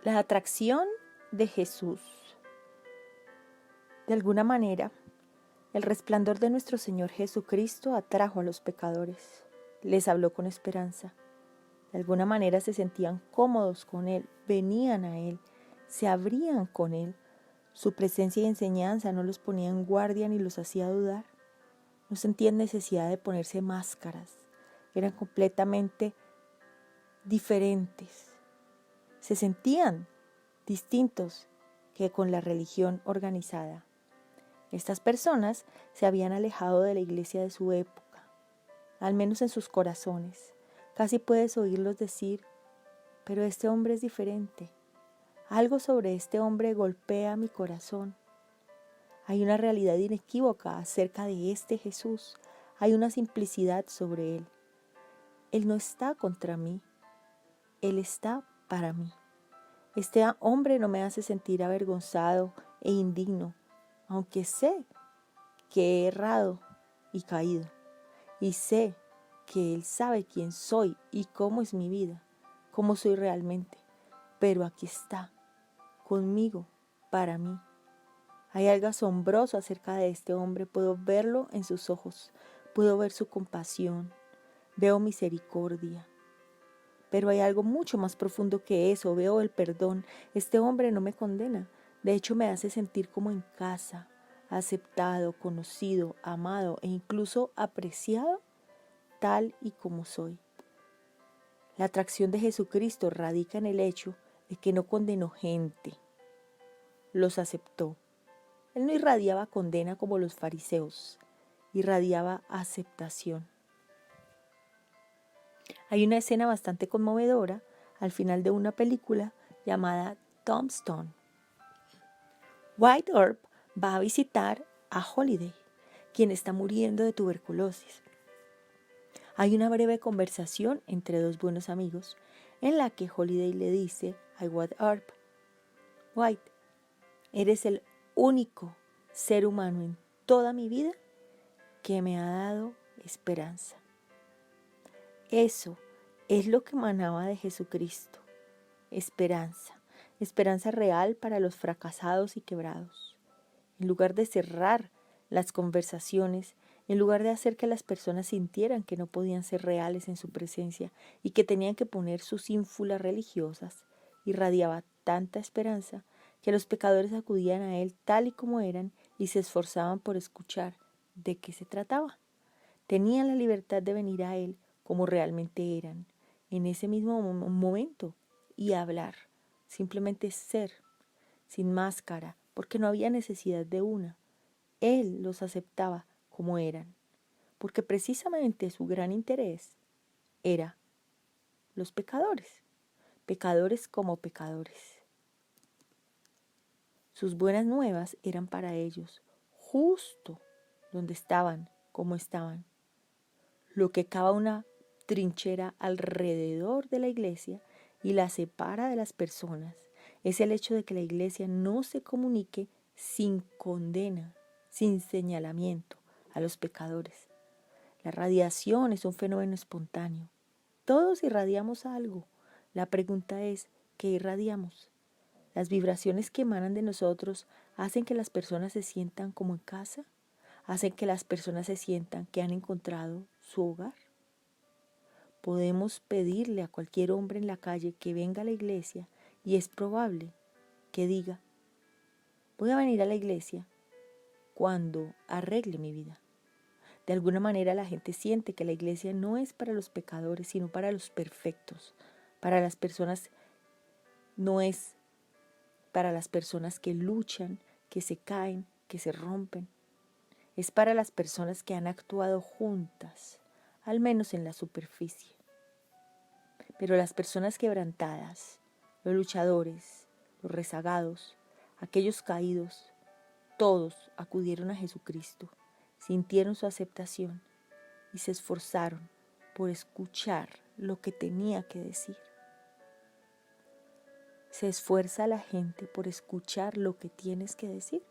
La atracción de Jesús. De alguna manera, el resplandor de nuestro Señor Jesucristo atrajo a los pecadores. Les habló con esperanza. De alguna manera se sentían cómodos con Él, venían a Él, se abrían con Él. Su presencia y enseñanza no los ponía en guardia ni los hacía dudar. No sentían necesidad de ponerse máscaras. Eran completamente diferentes. Se sentían distintos que con la religión organizada. Estas personas se habían alejado de la iglesia de su época, al menos en sus corazones. Casi puedes oírlos decir, pero este hombre es diferente. Algo sobre este hombre golpea mi corazón. Hay una realidad inequívoca acerca de este Jesús. Hay una simplicidad sobre él. Él no está contra mí. Él está para mí. Este hombre no me hace sentir avergonzado e indigno, aunque sé que he errado y caído. Y sé que Él sabe quién soy y cómo es mi vida, cómo soy realmente. Pero aquí está, conmigo, para mí. Hay algo asombroso acerca de este hombre. Puedo verlo en sus ojos, puedo ver su compasión, veo misericordia. Pero hay algo mucho más profundo que eso, veo el perdón. Este hombre no me condena, de hecho me hace sentir como en casa, aceptado, conocido, amado e incluso apreciado tal y como soy. La atracción de Jesucristo radica en el hecho de que no condenó gente, los aceptó. Él no irradiaba condena como los fariseos, irradiaba aceptación. Hay una escena bastante conmovedora al final de una película llamada Tombstone. Wyatt Earp va a visitar a Holiday, quien está muriendo de tuberculosis. Hay una breve conversación entre dos buenos amigos en la que Holiday le dice a Wyatt Earp, Wyatt, eres el único ser humano en toda mi vida que me ha dado esperanza. Eso es lo que emanaba de Jesucristo, esperanza, esperanza real para los fracasados y quebrados. En lugar de cerrar las conversaciones, en lugar de hacer que las personas sintieran que no podían ser reales en su presencia y que tenían que poner sus ínfulas religiosas, irradiaba tanta esperanza que los pecadores acudían a él tal y como eran y se esforzaban por escuchar de qué se trataba. Tenían la libertad de venir a él como realmente eran, en ese mismo momento, y hablar, simplemente ser, sin máscara, porque no había necesidad de una. Él los aceptaba como eran, porque precisamente su gran interés era los pecadores, pecadores como pecadores. Sus buenas nuevas eran para ellos, justo donde estaban, como estaban. Lo que cava una trinchera alrededor de la iglesia y la separa de las personas es el hecho de que la iglesia no se comunique sin condena, sin señalamiento a los pecadores. La radiación es un fenómeno espontáneo. Todos irradiamos algo. La pregunta es, ¿qué irradiamos? Las vibraciones que emanan de nosotros hacen que las personas se sientan como en casa, hacen que las personas se sientan que han encontrado su hogar. Podemos pedirle a cualquier hombre en la calle que venga a la iglesia y es probable que diga, voy a venir a la iglesia cuando arregle mi vida. De alguna manera la gente siente que la iglesia no es para los pecadores, sino para los perfectos. Para las personas, no es para las personas que luchan, que se caen, que se rompen. Es para las personas que han actuado juntas, al menos en la superficie. Pero las personas quebrantadas, los luchadores, los rezagados, aquellos caídos, todos acudieron a Jesucristo, sintieron su aceptación y se esforzaron por escuchar lo que tenía que decir. ¿Se esfuerza la gente por escuchar lo que tienes que decir?